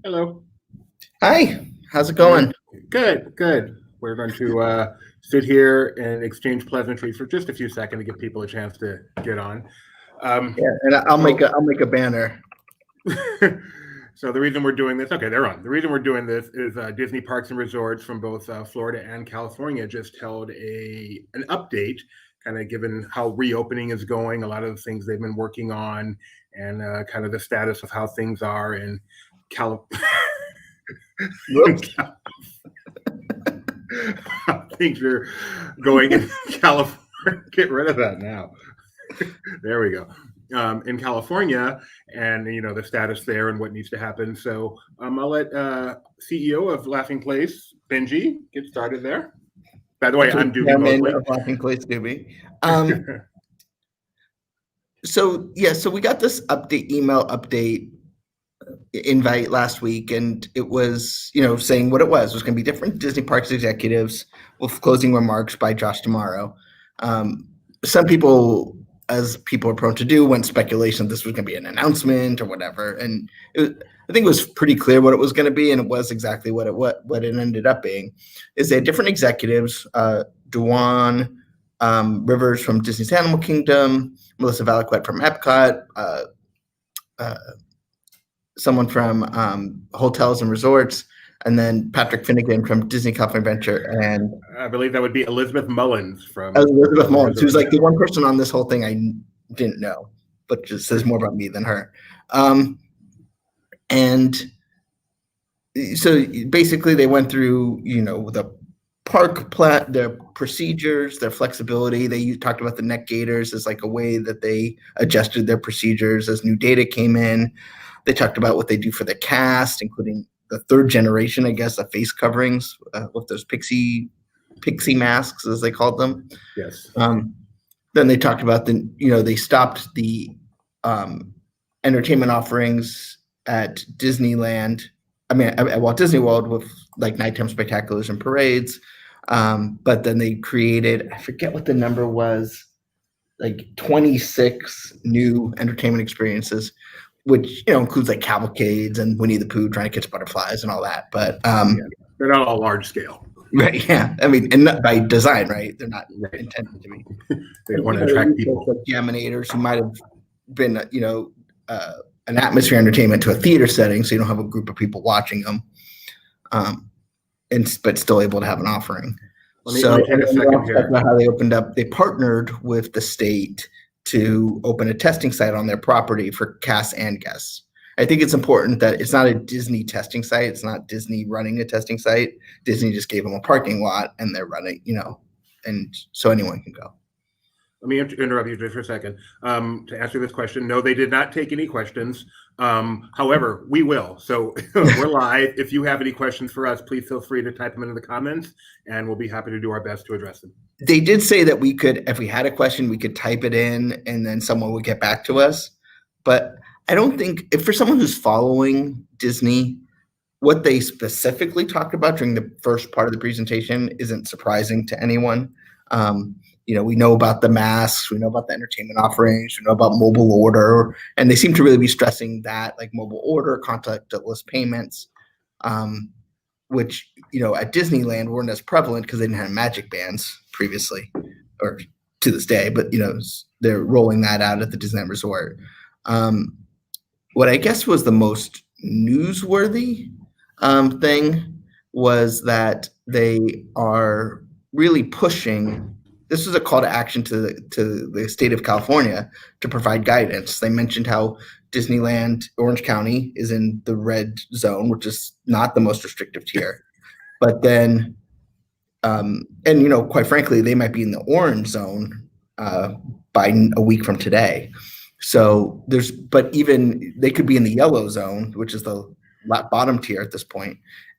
Hello. Hi, how's it Hey. going? Good, good. We're going to sit here and exchange pleasantries for just a few seconds to give people a chance to get on. Um, Yeah, and I'll make a so, I'll make a banner. so the reason we're doing this, okay, they're on. The reason we're doing this is Disney Parks and Resorts from both Florida and California just held an update, kind of given how reopening is going, a lot of the things they've been working on, and kind of the status of how things are in California. Whoops. Things are going in California. Get rid of that now. There we go. In California, and the status there and what needs to happen. So I'll let CEO of Laughing Place, Benji, get started there. By the way, Actually, I'm Doobie chairman Mosley. of Laughing Place Doobie. So we got this email update invite last week, and it was saying what it was. It was going to be different Disney Parks executives with closing remarks by Josh Tomorrow. Some people, as people are prone to do, went speculation this was going to be an announcement or whatever, and I think it was pretty clear what it was going to be, and it was exactly what it ended up being. Is they had different executives, Duan Rivers from Disney's Animal Kingdom, Melissa Valaquette from Epcot, uh, someone from Hotels and Resorts, and then Patrick Finnegan from Disney California Adventure, and I believe that would be Elizabeth Mullins from Elizabeth Mullins, who's Resort. like the one person on this whole thing I didn't know, but just says more about me than her. And so basically, they went through, the their procedures, their flexibility. They talked about the neck gaiters as like a way that they adjusted their procedures as new data came in. They talked about what they do for the cast, including the third generation, I guess, of face coverings with those pixie masks, as they called them. Yes. Then they talked about they stopped the entertainment offerings at Disneyland. I mean, at Walt Disney World with like nighttime spectaculars and parades. But then they created, I forget what the number was, like 26 new entertainment experiences, which includes like cavalcades and Winnie the Pooh trying to catch butterflies and all that. But they're not all large scale. Right, yeah. I mean, and not by design, right? They're not intended to be. They don't want to attract people. Like Jaminators who might have been, an atmosphere entertainment to a theater setting, so you don't have a group of people watching them, but still able to have an offering. Let me take a second here. About how they opened up. They partnered with the state to open a testing site on their property for cast and guests. I think it's important that it's not a Disney testing site. It's not Disney running a testing site. Disney just gave them a parking lot and they're running, and so anyone can go. Let me interrupt you just for a second to answer this question. No, they did not take any questions. However, we will. So we're live. If you have any questions for us, please feel free to type them into the comments, and we'll be happy to do our best to address them. They did say that we could, if we had a question, we could type it in, and then someone would get back to us. But I don't think, if for someone who's following Disney, what they specifically talked about during the first part of the presentation isn't surprising to anyone. We know about the masks, we know about the entertainment offerings, we know about mobile order, and they seem to really be stressing that, like mobile order, contactless payments, which, at Disneyland weren't as prevalent because they didn't have magic bands previously, or to this day, but, they're rolling that out at the Disneyland Resort. What I guess was the most newsworthy thing was that they are really pushing. This was a call to action to the state of California to provide guidance. They mentioned how Disneyland Orange County is in the red zone, which is not the most restrictive tier. But then, quite frankly, they might be in the orange zone by a week from today. So but even they could be in the yellow zone, which is the bottom tier at this point,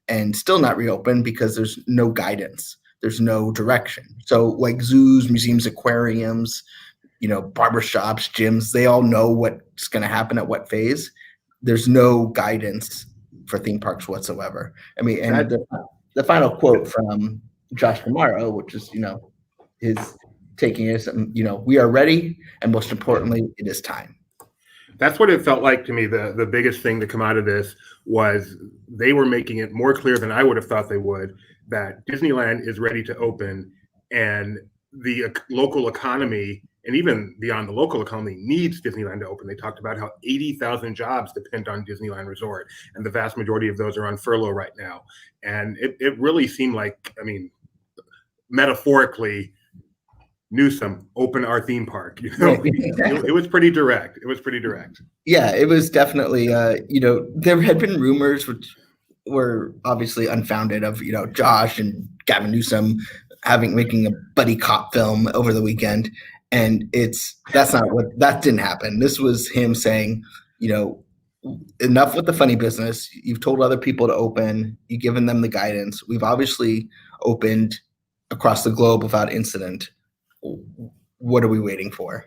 and still not reopen because there's no guidance. There's no direction. So like zoos, museums, aquariums, barbershops, gyms, they all know what's going to happen at what phase. There's no guidance for theme parks whatsoever. I mean, and the final quote from Josh Tomorrow, which is, his taking is, we are ready, and most importantly, it is time. That's what it felt like to me. The biggest thing to come out of this was they were making it more clear than I would have thought they would that Disneyland is ready to open, and the local economy and even beyond the local economy needs Disneyland to open. They talked about how 80,000 jobs depend on Disneyland Resort, and the vast majority of those are on furlough right now. And it really seemed like, I mean, metaphorically, Newsom, open our theme park. You know, Exactly. it was pretty direct. It was pretty direct. Yeah, it was definitely, there had been rumors which were obviously unfounded of, Josh and Gavin Newsom making a buddy cop film over the weekend. And that didn't happen. This was him saying, enough with the funny business. You've told other people to open, you've given them the guidance. We've obviously opened across the globe without incident. What are we waiting for?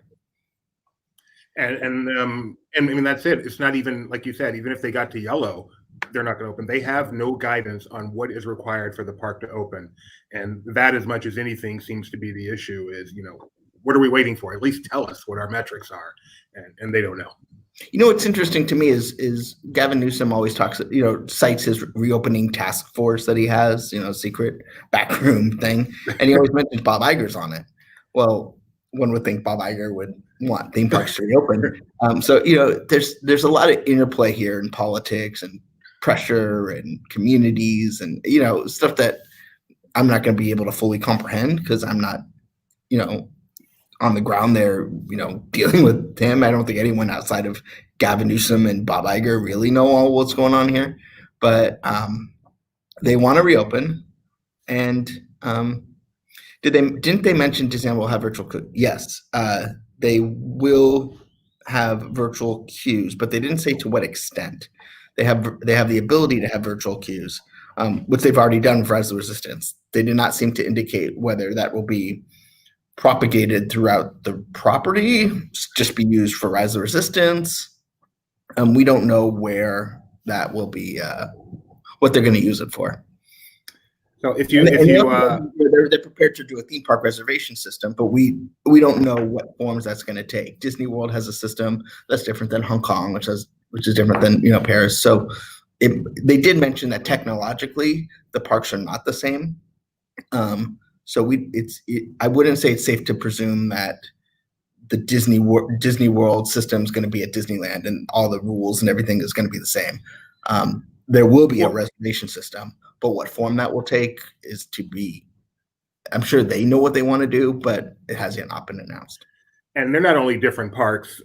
And I mean, that's it. It's not even, like you said, even if they got to yellow, they're not going to open. They have no guidance on what is required for the park to open. And that, as much as anything, seems to be the issue is, what are we waiting for? At least tell us what our metrics are. And they don't know. What's interesting to me is Gavin Newsom always talks, cites his reopening task force that he has, secret backroom thing. And he always mentions Bob Iger's on it. Well, one would think Bob Iger would want theme parks to reopen. So, there's a lot of interplay here in politics and pressure and communities and, stuff that I'm not going to be able to fully comprehend because I'm not, on the ground there, dealing with him. I don't think anyone outside of Gavin Newsom and Bob Iger really know all what's going on here. But they want to reopen. And didn't they mention Disneyland will have virtual queues? Yes, they will have virtual queues, but they didn't say to what extent. They have the ability to have virtual queues, which they've already done for Rise of the Resistance. They did not seem to indicate whether that will be propagated throughout the property, just be used for Rise of the Resistance. We don't know where that will be, what they're going to use it for. So they're prepared to do a theme park reservation system, but we don't know what forms that's going to take. Disney World has a system that's different than Hong Kong, which is different than Paris. So they did mention that technologically the parks are not the same. So I wouldn't say it's safe to presume that the Disney World system is going to be at Disneyland and all the rules and everything is going to be the same. There will be a reservation system, but what form that will take is to be. I'm sure they know what they want to do, but it hasn't not been announced. And they're not only different parks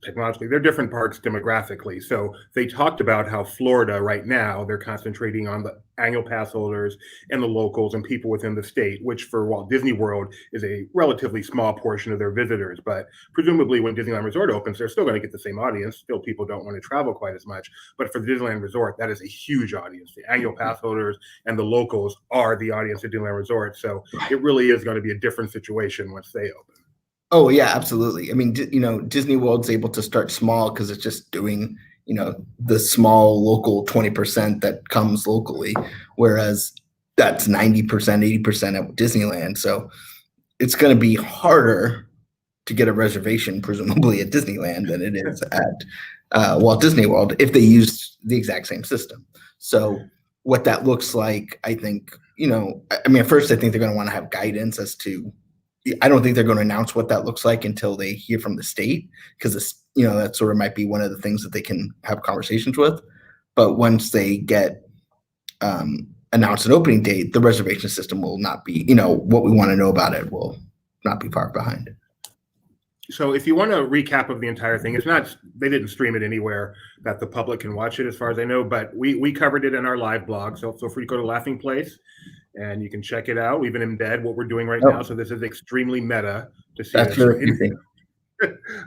technologically, they're different parks demographically. So they talked about how Florida right now, they're concentrating on the annual pass holders and the locals and people within the state, which for Walt Disney World is a relatively small portion of their visitors. But presumably when Disneyland Resort opens, they're still going to get the same audience. Still, people don't want to travel quite as much. But for the Disneyland Resort, that is a huge audience. The annual pass holders and the locals are the audience at Disneyland Resort. So it really is going to be a different situation once they open. Oh yeah, absolutely. I mean, Disney World's able to start small because it's just doing, the small local 20% that comes locally, whereas that's 90%, 80% at Disneyland. So it's going to be harder to get a reservation, presumably at Disneyland, than it is at Walt Disney World if they use the exact same system. So what that looks like, I think, at first I think they're going to want to have guidance as to. I don't think they're going to announce what that looks like until they hear from the state, because that sort of might be one of the things that they can have conversations with. But once they get announced an opening date, the reservation system will not be, what we want to know about it will not be far behind. So if you want a recap of the entire thing, they didn't stream it anywhere that the public can watch it as far as I know, but we covered it in our live blog. So feel free to go to Laughing Place and you can check it out. We even embed what we're doing right now. So this is extremely meta to see. That's really interesting.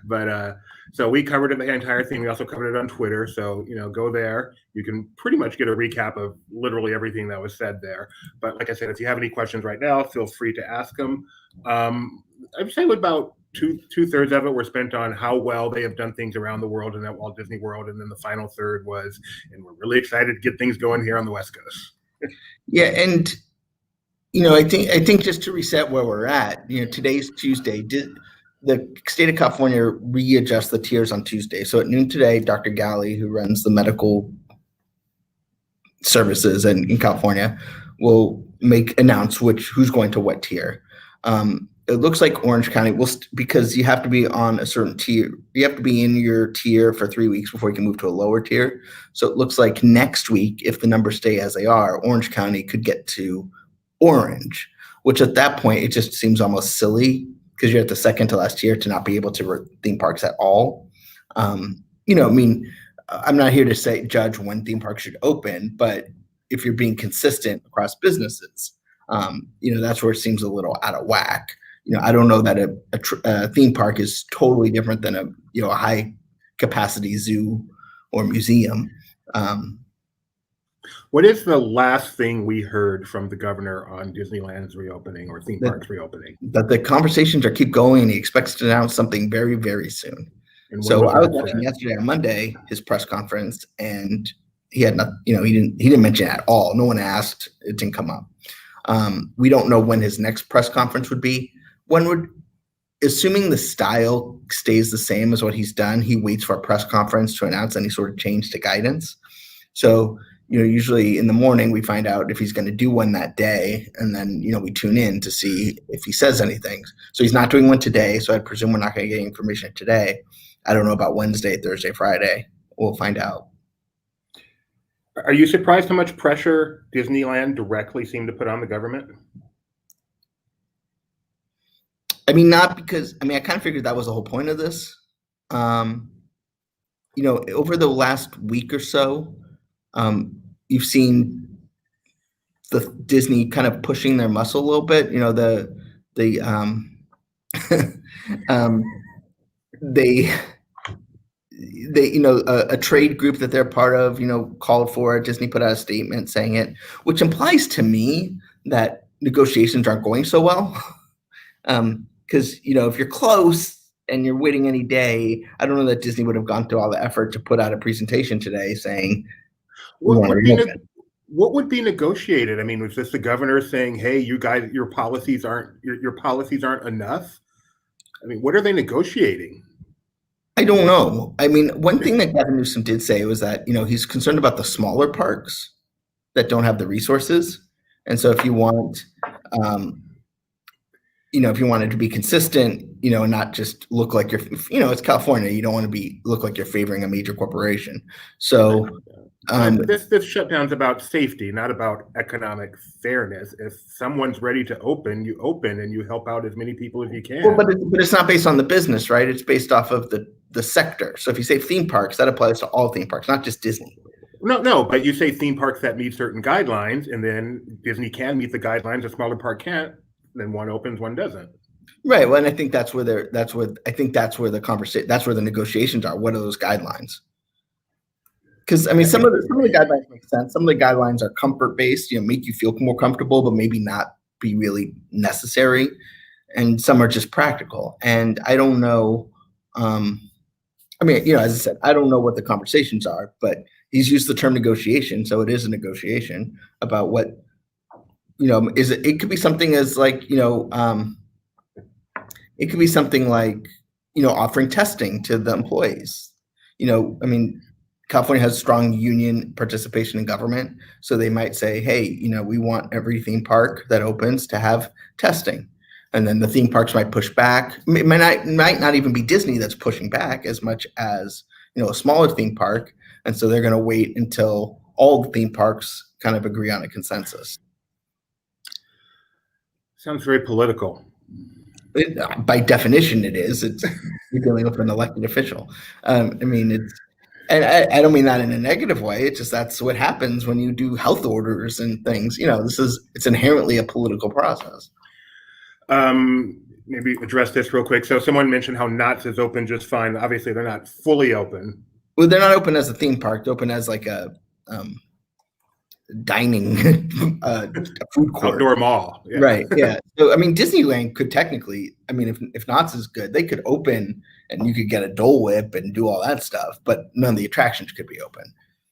But so we covered the entire thing. We also covered it on Twitter. So, go there. You can pretty much get a recap of literally everything that was said there. But like I said, if you have any questions right now, feel free to ask them. I'd say about two-thirds of it were spent on how well they have done things around the world and at Walt Disney World. And then the final third was, and we're really excited to get things going here on the West Coast. Yeah. And, I think just to reset where we're at, today's Tuesday. the state of California readjusts the tiers on Tuesday. So at noon today, Dr. Galley, who runs the medical services in California, will announce who's going to what tier. It looks like Orange County will, because you have to be on a certain tier. You have to be in your tier for 3 weeks before you can move to a lower tier. So it looks like next week, if the numbers stay as they are, Orange County could get to orange, which at that point, it just seems almost silly because you're at the second to last tier to not be able to theme parks at all. I'm not here to judge when theme parks should open, but if you're being consistent across businesses, that's where it seems a little out of whack. I don't know that a theme park is totally different than a high capacity zoo or museum. What is the last thing we heard from the governor on Disneyland's reopening or theme parks reopening? That the conversations keep going, and he expects to announce something very, very soon. So I was watching yesterday on Monday his press conference, and he had not, he didn't mention it at all. No one asked. It didn't come up. We don't know when his next press conference would be. Assuming the style stays the same as what he's done, he waits for a press conference to announce any sort of change to guidance. So, usually in the morning we find out if he's going to do one that day, and then, we tune in to see if he says anything. So he's not doing one today, so I presume we're not going to get information today. I don't know about Wednesday, Thursday, Friday. We'll find out. Are you surprised how much pressure Disneyland directly seemed to put on the government? Not because, I kind of figured that was the whole point of this. Over the last week or so, you've seen the Disney kind of pushing their muscle a little bit. A trade group that they're part of, called for it. Disney put out a statement saying it, which implies to me that negotiations aren't going so well. Because, if you're close and you're waiting any day, I don't know that Disney would have gone through all the effort to put out a presentation today saying, what would be negotiated? Was this the governor saying, hey, you guys, your policies aren't enough? What are they negotiating? I don't know. One thing that Gavin Newsom did say was that, he's concerned about the smaller parks that don't have the resources. And so if you want, if you wanted to be consistent, and not just look like it's California, you don't want to look like you're favoring a major corporation. So this shutdown's about safety, not about economic fairness. If someone's ready to open, you open and you help out as many people as you can. Well, but it's not based on the business, right? It's based off of the sector. So if you say theme parks, that applies to all theme parks, not just Disney. No, but you say theme parks that meet certain guidelines, and then Disney can meet the guidelines, a smaller park can't. Then one opens, one doesn't. Right. Well, and I think that's where the negotiations are. What are those guidelines? Because some of the guidelines make sense. Some of the guidelines are comfort based, make you feel more comfortable, but maybe not be really necessary. And some are just practical. And I don't know. As I said, I don't know what the conversations are, but he's used the term negotiation, so it is a negotiation about what. It could be something as like, it could be something like, offering testing to the employees. California has strong union participation in government. So they might say, hey, we want every theme park that opens to have testing. And then the theme parks might push back. It might not even be Disney that's pushing back as much as, a smaller theme park. And so they're going to wait until all the theme parks kind of agree on a consensus. Sounds very political. By definition, it is. You're dealing with an elected official. And I don't mean that in a negative way. It's just that's what happens when you do health orders and things. It's inherently a political process. Maybe address this real quick. So someone mentioned how Knott's is open just fine. Obviously, they're not fully open. Well, they're not open as a theme park. They're open as like a dining a food court, outdoor mall. Yeah. Right. Yeah. So Disneyland could technically, if Knott's is good, they could open and you could get a Dole Whip and do all that stuff, but none of the attractions could be open.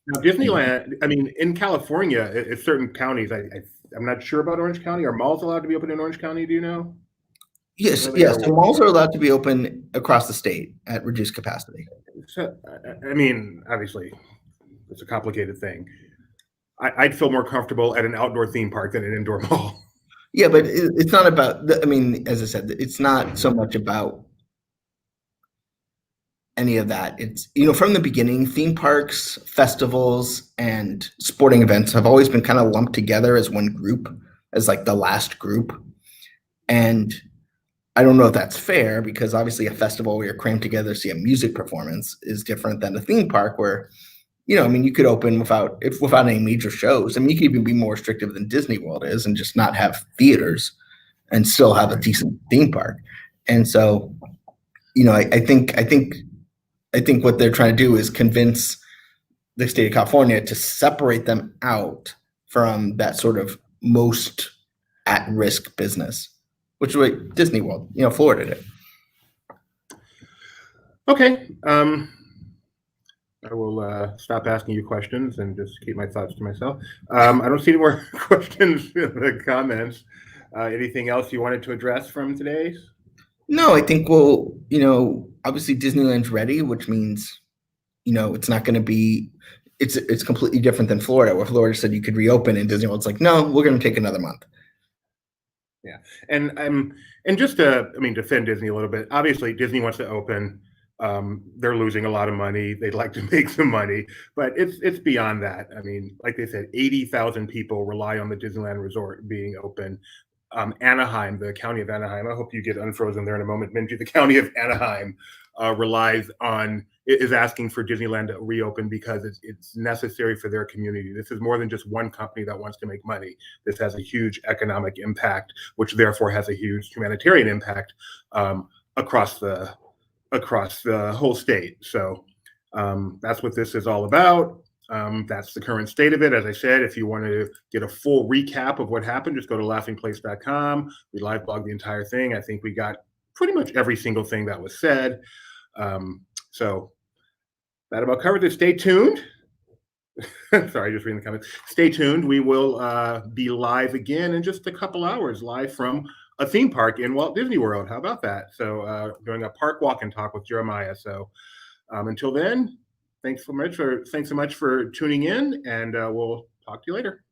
Now Disneyland, in California, it's certain counties. I'm not sure about Orange County. Are malls allowed to be open in Orange County? Do you know? Yes, know they yes. are. So malls are allowed to be open across the state at reduced capacity. So, I mean, obviously, it's a complicated thing. I'd feel more comfortable at an outdoor theme park than an indoor mall. Yeah, but it's not about. I mean, as I said, it's not so much about any of that. It's from the beginning, theme parks, festivals, and sporting events have always been kind of lumped together as one group, as like the last group. And I don't know if that's fair because obviously a festival where you're crammed together to see a music performance is different than a theme park where, I mean, you could open without any major shows. I mean, you could even be more restrictive than Disney World is and just not have theaters and still have a decent theme park. And so, I think what they're trying to do is convince the state of California to separate them out from that sort of most at-risk business, which is what Disney World, Florida did. Okay. I will stop asking you questions and just keep my thoughts to myself. I don't see any more questions in the comments. Anything else you wanted to address from today's? No, I think obviously Disneyland's ready, which means, it's not going to be, it's completely different than Florida, where Florida said you could reopen and Disney World's like, no, we're going to take another month. Yeah, and just to, defend Disney a little bit. Obviously, Disney wants to open. They're losing a lot of money. They'd like to make some money, but it's beyond that. I mean, like they said, 80,000 people rely on the Disneyland Resort being open. Anaheim, the county of Anaheim. I hope you get unfrozen there in a moment, Minji. The county of Anaheim is asking for Disneyland to reopen because it's necessary for their community. This is more than just one company that wants to make money. This has a huge economic impact, which therefore has a huge humanitarian impact across the whole state. So that's what this is all about. That's the current state of it. As I said, if you want to get a full recap of what happened, just go to laughingplace.com. We live blog the entire thing. I think we got pretty much every single thing that was said. So that about covers it. Stay tuned. Sorry, just reading the comments. Stay tuned. We will be live again in just a couple hours, live from a theme park in Walt Disney World. How about that? So doing a park walk and talk with Jeremiah. So until then, thanks so much for tuning in, and we'll talk to you later.